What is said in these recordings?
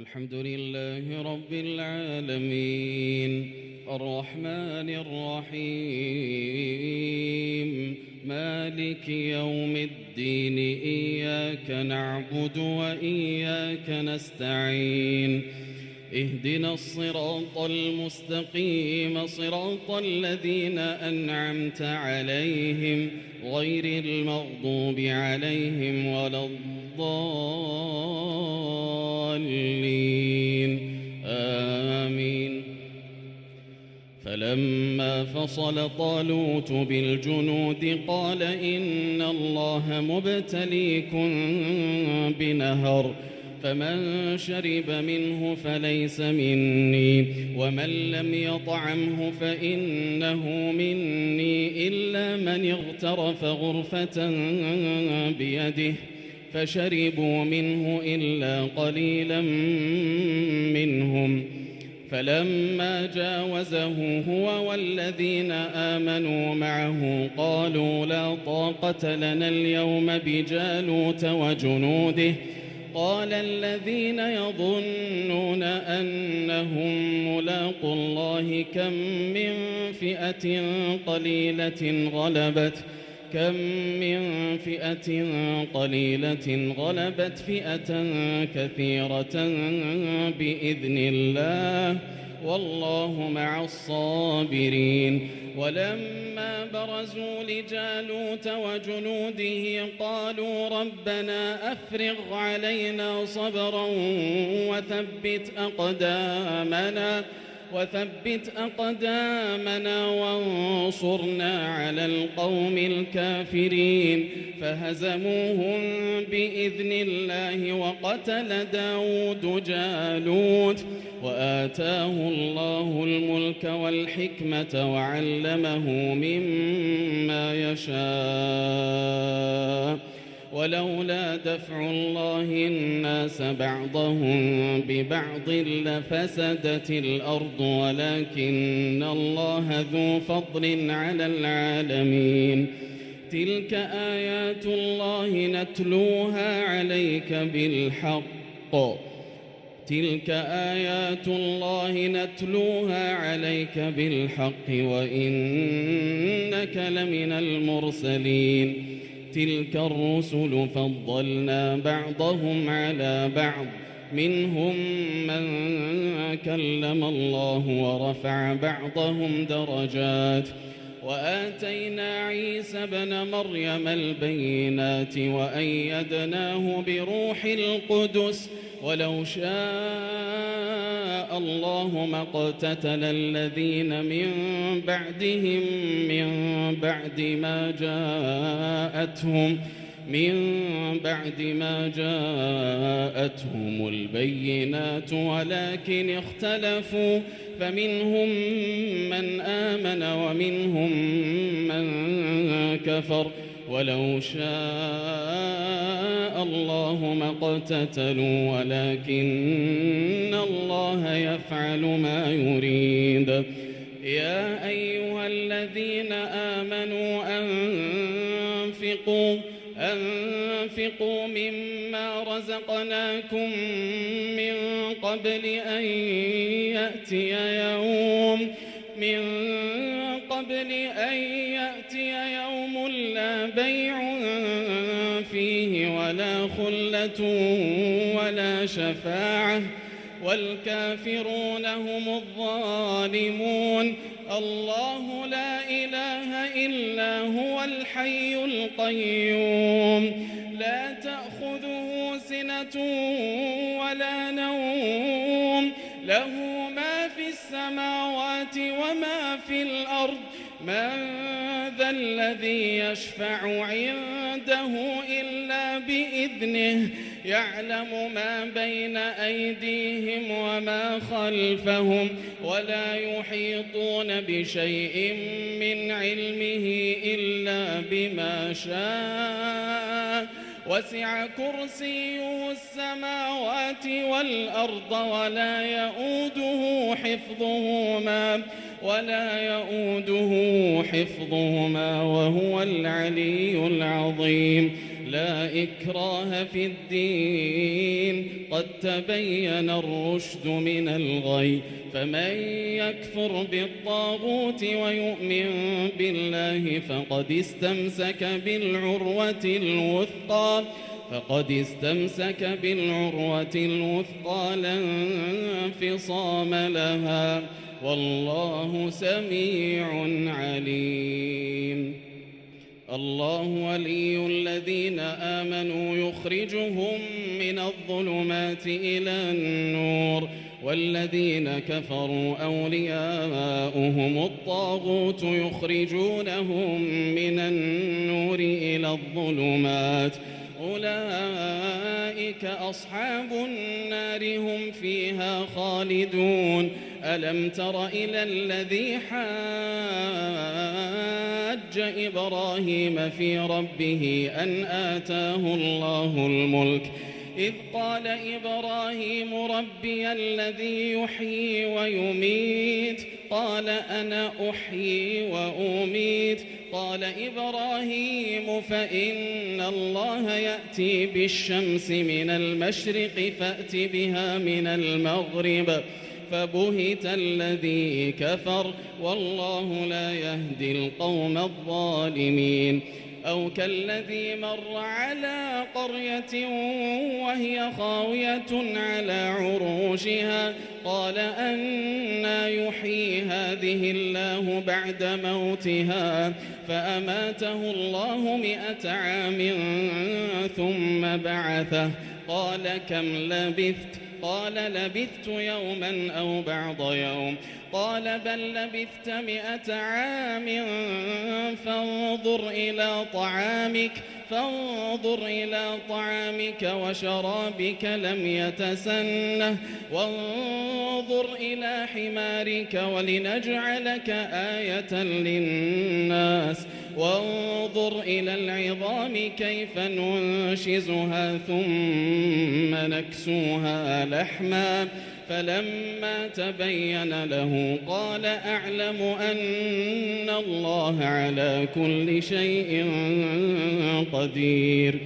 الحمد لله رب العالمين الرحمن الرحيم مالك يوم الدين إياك نعبد وإياك نستعين اهدنا الصراط المستقيم صراط الذين أنعمت عليهم غير المغضوب عليهم ولا الضالين آمين. فلما فصل طالوت بالجنود قال إن الله مبتليكم بنهر فمن شرب منه فليس مني ومن لم يطعمه فإنه مني إلا من اغترف غرفة بيده فشربوا منه إلا قليلا منهم. فلما جاوزه هو والذين آمنوا معه قالوا لا طاقة لنا اليوم بجالوت وجنوده. قال الذين يظنون أنهم ملاقو الله كم من فئة قليلة غلبت فئة كثيرة بإذن الله والله مع الصابرين. ولما برزوا لجالوت وجنوده قالوا ربنا أفرغ علينا صبرا وثبت أقدامنا وانصرنا على القوم الكافرين. فهزموهم بإذن الله وقتل داود جالوت وآتاه الله الملك والحكمة وعلمه مما يشاء. ولولا دفع الله الناس بعضهم ببعض لفسدت الأرض ولكن الله ذو فضل على العالمين. تلك آيات الله نتلوها عليك بالحق وإنك لمن المرسلين. تلك الرسل فضلنا بعضهم على بعض منهم من كلم الله ورفع بعضهم درجات. وآتينا عيسى ابن مريم البينات وأيدناه بروح القدس ولو شاء الله ما اقتتل الذين من بعدهم من بعد ما جاءتهم البينات ولكن اختلفوا فمنهم من آمن ومنهم من كفر ولو شاء الله ما اقتتلوا ولكن الله يفعل ما يريد. يا أيها الذين آمنوا أنفقوا مما رزقناكم من قبل أن يأتي يوم لا بيع فيه ولا خلة ولا شفاعة والكافرون هم الظالمون. الله لا إله إلا هو الحي القيوم لا تأخذه سنة ولا نوم له ما في السماوات وما في الأرض. من ذا الذي يشفع عنده إلا بإذنه يعلم ما بين أيديهم وما خلفهم ولا يحيطون بشيء من علمه إلا بما شاء. وسع كرسيه السماوات والأرض ولا يؤوده حفظهما وهو العلي العظيم. لا إكراه في الدين قد تبين الرشد من الغي فمن يكفر بالطاغوت ويؤمن بالله فقد استمسك بالعروة الوثقى لا انفصام لها والله سميع عليم. الله ولي الذين آمنوا يخرجهم من الظلمات إلى النور والذين كفروا أولياؤهم الطاغوت يخرجونهم من النور إلى الظلمات أولئك أصحاب النار هم فيها خالدون. ألم تر إلى الذي حاج إبراهيم في ربه أن آتاه الله الملك إذ قال إبراهيم ربي الذي يحيي ويميت قال أنا أحيي وأميت قال إبراهيم فإن الله يأتي بالشمس من المشرق فأت بها من المغرب فبهت الذي كفر والله لا يهدي القوم الظالمين. أو كالذي مر على قرية وهي خاوية على عروشها قال أنى يحيي هذه الله بعد موتها فأماته الله 100 عام ثم بعثه قال كم لبثت قال لبثت يوما أو بعض يوم قال بل لبثت 100 عام فانظر إلى طعامك وشرابك لم يتسنه وانظر إلى حمارك ولنجعلك آية للناس وانظر إلى العظام كيف ننشزها ثم نكسوها لحما فلما تبين له قال أعلم أن الله على كل شيء قدير.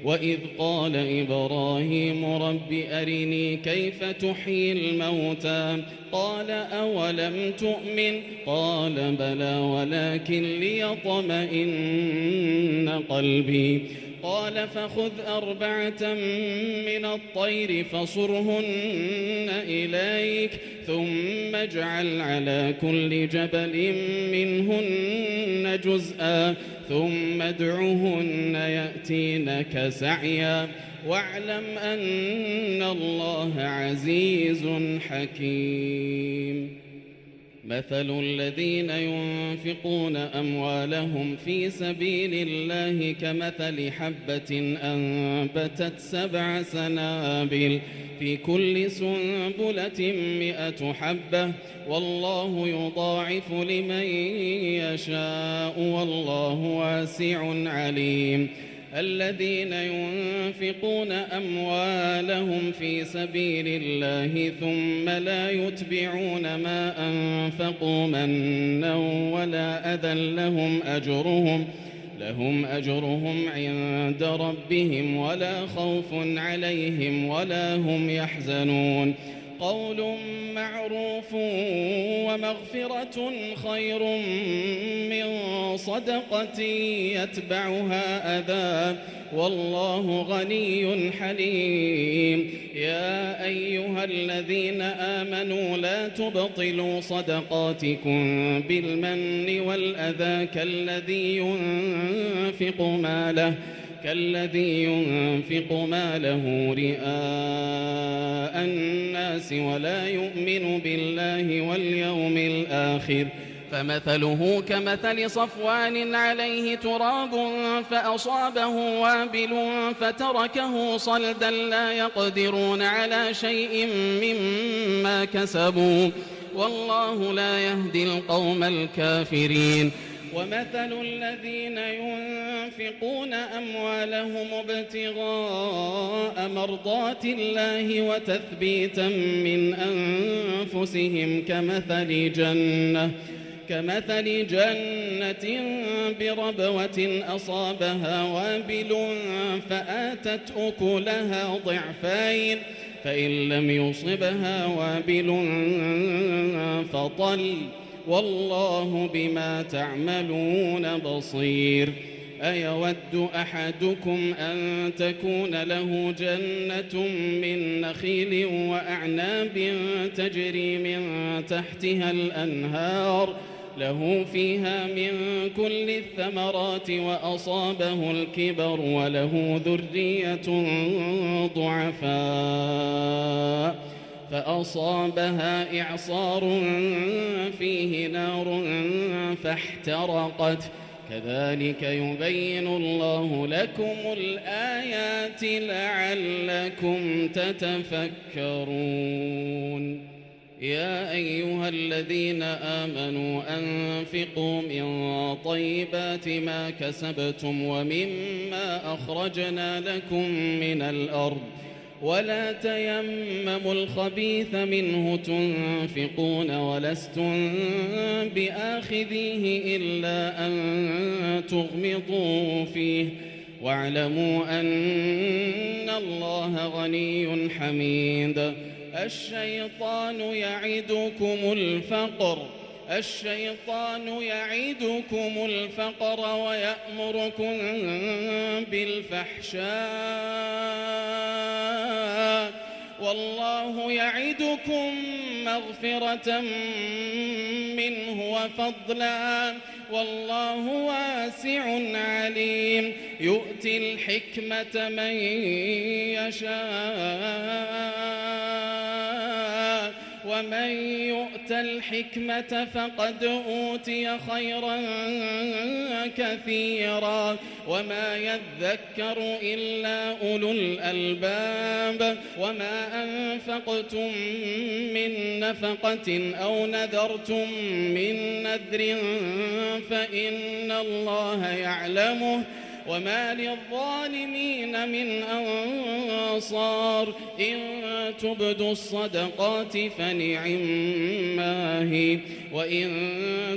وإذ قال إبراهيم رب أرني كيف تحيي الموتى قال أولم تؤمن قال بلى ولكن ليطمئن قلبي قال فخذ 4 من الطير فصرهن إليك ثم اجعل على كل جبل منهن جزءا ثم ادعهن يأتينك سعيا واعلم أن الله عزيز حكيم. مثل الذين ينفقون أموالهم في سبيل الله كمثل حبة أنبتت 7 سنابل في كل سنبلة 100 حبة والله يضاعف لمن يشاء والله واسع عليم. الذين ينفقون أموالهم في سبيل الله ثم لا يتبعون ما أنفقوا منا ولا أذى لهم أجرهم عند ربهم ولا خوف عليهم ولا هم يحزنون. قول معروف ومغفرة خير من صدقة يتبعها أذى والله غني حليم. يا أيها الذين آمنوا لا تبطلوا صدقاتكم بالمن والأذى كالذي ينفق ماله رئاء الناس ولا يؤمن بالله واليوم الآخر فمثله كمثل صفوان عليه تراب فأصابه وابل فتركه صلدا لا يقدرون على شيء مما كسبوا والله لا يهدي القوم الكافرين. ومثل الذين ينفقون أموالهم ابتغاء مرضات الله كمثل جنة بربوة أصابها وابل فآتت أكلها ضعفين فإن لم يصبها وابل فطل والله بما تعملون بصير. أيود أحدكم أن تكون له جنة من نخيل وأعناب تجري من تحتها الأنهار له فيها من كل الثمرات وأصابه الكبر وله ذرية ضعفاء فأصابها إعصار فيه نار فاحترقت كذلك يبين الله لكم الآيات لعلكم تتفكرون. يا أيها الذين آمنوا أنفقوا من طيبات ما كسبتم ومما أخرجنا لكم من الأرض ولا تيمموا الخبيث منه تنفقون ولستم بآخذيه إلا أن تغمضوا فيه واعلموا أن الله غني حميد. الشيطان يعدكم الفقر ويأمركم بالفحشاء والله يعدكم مغفرة منه وفضلا والله واسع عليم. يؤتي الحكمة من يشاء ومن يؤت الحكمة فقد أوتي خيرا كثيرا وما يذكر إلا أولو الألباب. وما أنفقتم من نفقة أو نذرتم من نذر فإن الله يعلمه وما للظالمين من أنصار. إن تبدوا الصدقات فنعما هي وإن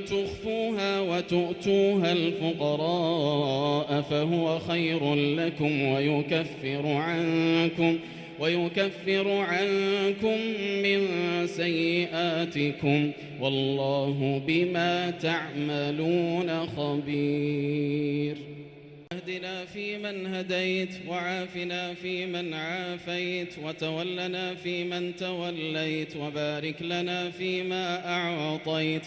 تخفوها وتؤتوها الفقراء فهو خير لكم ويكفر عنكم من سيئاتكم والله بما تعملون خبير. اهدنا فيمن هديت وعافنا فيمن عافيت وتولنا فيمن توليت وبارك لنا فيما أعطيت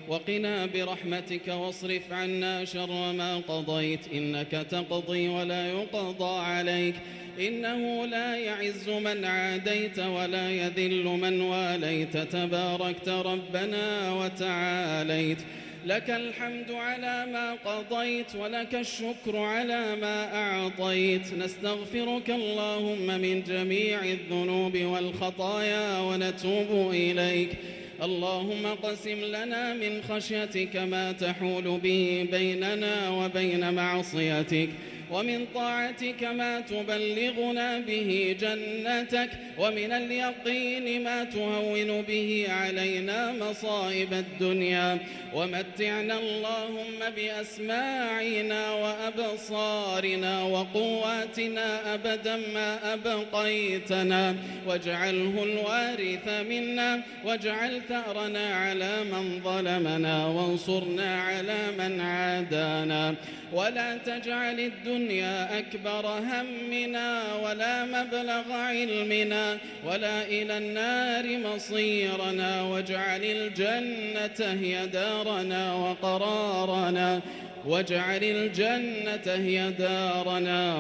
وقنا برحمتك واصرف عنا شر ما قضيت إنك تقضي ولا يقضى عليك إنه لا يعز من عاديت ولا يذل من واليت تباركت ربنا وتعاليت. لك الحمد على ما قضيت ولك الشكر على ما أعطيت. نستغفرك اللهم من جميع الذنوب والخطايا ونتوب إليك. اللهم قسم لنا من خشيتك ما تحول به بيننا وبين معصيتك ومن طاعتك ما تبلغنا به جنتك ومن اليقين ما تهون به علينا مصائب الدنيا ومتعنا اللهم بأسماعنا وأبصارنا وقواتنا أبدا ما أبقيتنا واجعله الوارث منا واجعل ثأرنا على من ظلمنا وانصرنا على من عادانا ولا تجعل الدنيا أكبر همنا ولا مبلغ علمنا ولا إلى النار مصيرنا واجعل الجنة هي دارنا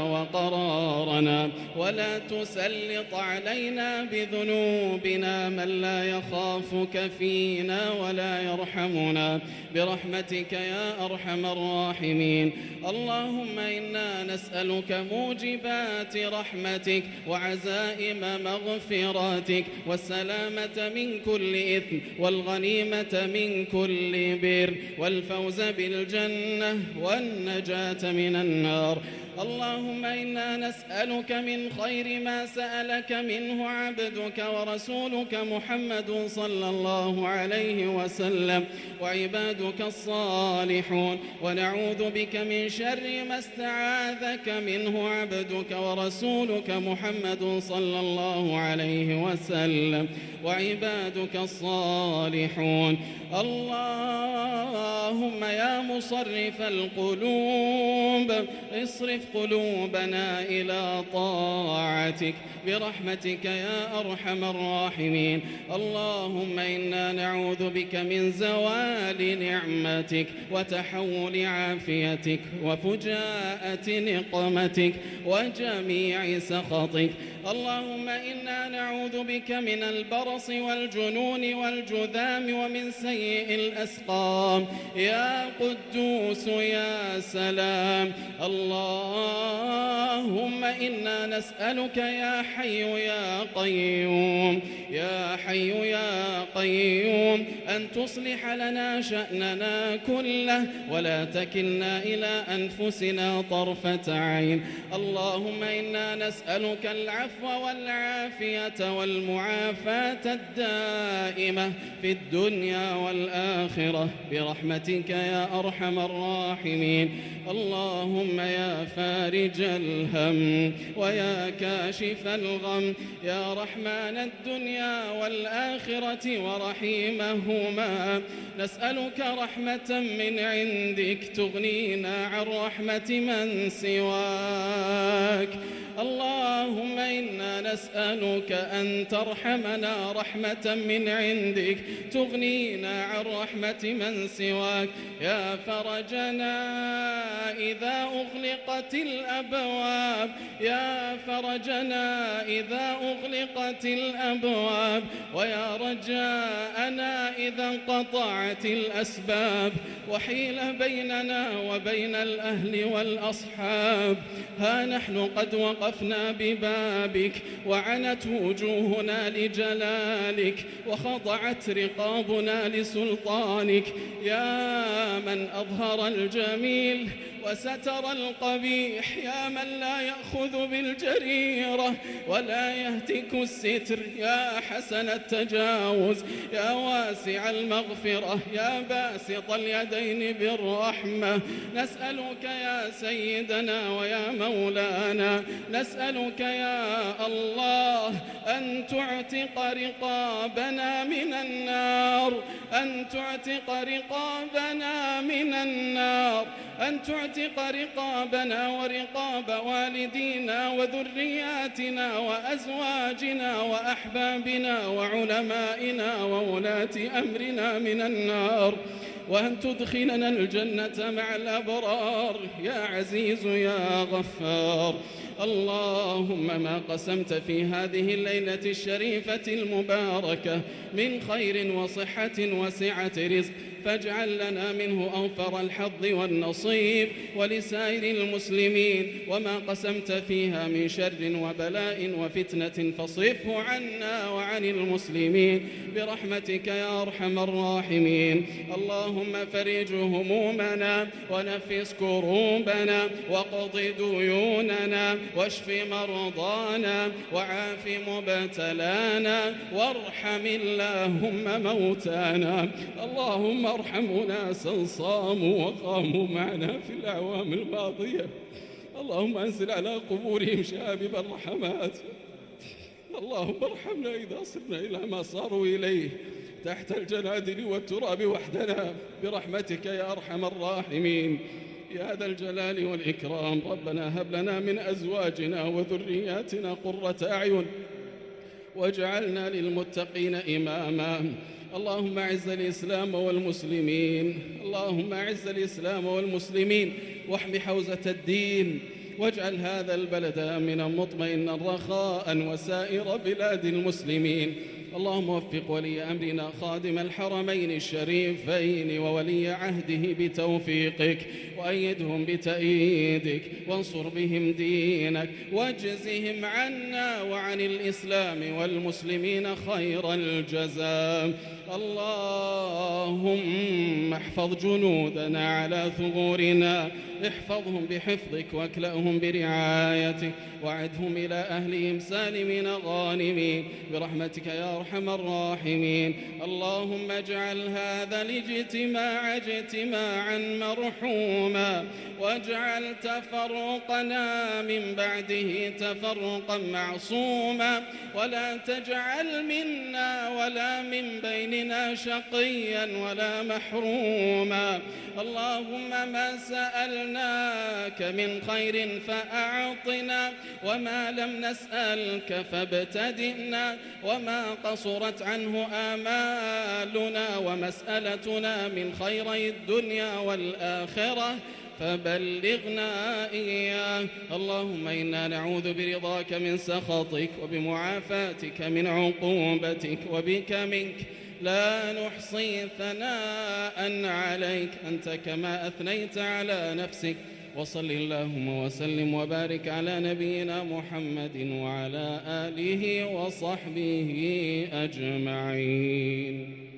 وقرارنا ولا تسلط علينا بذنوبنا من لا يخافك فينا ولا يرحمنا برحمتك يا أرحم الراحمين. اللهم إنا نسألك موجبات رحمتك وعزائم مغفراتك والسلامة من كل إثم والغنيمة من كل بر والفوز بالجنة والنجاة من النار. اللهم إنا نسألك من خير ما سألك منه عبدك ورسولك محمد صلى الله عليه وسلم وعبادك الصالحون، ونعوذ بك من شر ما استعاذك منه عبدك ورسولك محمد صلى الله عليه وسلم وعبادك الصالحون. اللهم يا مصرف القلوب اصرف قلوبنا إلى طاعتك برحمتك يا أرحم الراحمين. اللهم إنا نعوذ بك من زوال نعمتك وتحول عافيتك وفجاءة نقمتك وجميع سخطك. اللهم إنا نعوذ بك من البرص والجنون والجذام ومن سيء الأسقام يا قدوس يا سلام. اللهم إنا نسألك يا حي يا قيوم يا حي يا قيوم أن تصلح لنا شأننا كله ولا تكلنا إلى أنفسنا طرفة عين. اللهم إنا نسألك العفو والعافية والمعافاة الدائمة في الدنيا والآخرة برحمتك يا أرحم الراحمين. اللهم يا فارج الهم ويا كاشف الغم يا رحمن الدنيا والآخرة ورحيمهما نسألك رحمة من عندك تغنينا عن رحمة من سواك. اللهم إنا نسألك أن ترحمنا رحمة من عندك تغنينا عن رحمة من سواك يا فرجنا إذا أغلقت الأبواب يا فرجنا إذا أغلقت الأبواب ويا رجاءنا إذا انقطعت الأسباب وحيل بيننا وبين الأهل والأصحاب. ها نحن قد وقفنا ببابك وعنت وجوهنا لجلالك وخضعت رقابنا لسلطانك يا من أظهر الجميل وستر القبيح يا من لا يأخذ بالجريرة ولا يهتك الستر يا حسن التجاوز يا واسع المغفرة يا باسط اليدين بالرحمة. نسألك يا سيدنا ويا مولانا نسألك يا الله أن تعتق رقابنا من النار أن تعتق رقابنا من النار أن تعتق رقابنا ورقاب والدينا وذرياتنا وأزواجنا وأحبابنا وعلمائنا وولاة أمرنا من النار وأن تدخلنا الجنة مع الأبرار يا عزيز يا غفار. اللهم ما قسمت في هذه الليلة الشريفة المباركة من خير وصحة وسعة رزق فاجعل لنا منه أوفر الحظ والنصيب ولسائر المسلمين، وما قسمت فيها من شر وبلاء وفتنة فاصرفه عنا وعن المسلمين برحمتك يا أرحم الراحمين. اللهم فرج همومنا ونفس كروبنا وقض ديوننا واشف مرضانا وعاف مبتلانا وارحم اللهم موتانا. اللهم ارحم أناسا صاموا وقاموا معنا في الأعوام الماضية. اللهم انزل على قبورهم شابب الرحمات. اللهم ارحمنا إذا صرنا إلى ما صاروا إليه تحت الجنادل والتراب وحدنا برحمتك يا أرحم الراحمين يا ذا الجلال والإكرام. ربنا هب لنا من أزواجنا وذرياتنا قرة أعين واجعلنا للمتقين إماما. اللهم أعز الإسلام والمسلمين. اللهم أعز الإسلام والمسلمين واحم حوزة الدين واجعل هذا البلد آمنا مطمئنا رخاء وسائر بلاد المسلمين. اللهم وفق ولي أمرنا خادم الحرمين الشريفين وولي عهده بتوفيقك وأيدهم بتأييدك وانصر بهم دينك واجزهم عنا وعن الإسلام والمسلمين خير الجزاء. اللهم احفظ جنودنا على ثغورنا، احفظهم بحفظك واكلأهم برعايتك، وعدهم إلى أهلهم سالمين غانمين برحمتك يا أرحم الراحمين. اللهم اجعل هذا الاجتماع اجتماعا مرحوما، واجعل تفرقنا من بعده تفرقا معصوما، ولا تجعل منا ولا من بيننا شقيا ولا محروما. اللهم ما سألناك من خير فأعطنا، وما لم نسألك فابتدئنا، وما قصرت عنه آمالنا ومسألتنا من خيري الدنيا والآخرة فبلغنا إياه. اللهم إنا نعوذ برضاك من سخطك، وبمعافاتك من عقوبتك، وبك منك لا نحصي ثناء عليك أنت كما أثنيت على نفسك. وصل اللهم وسلم وبارك على نبينا محمد وعلى آله وصحبه أجمعين.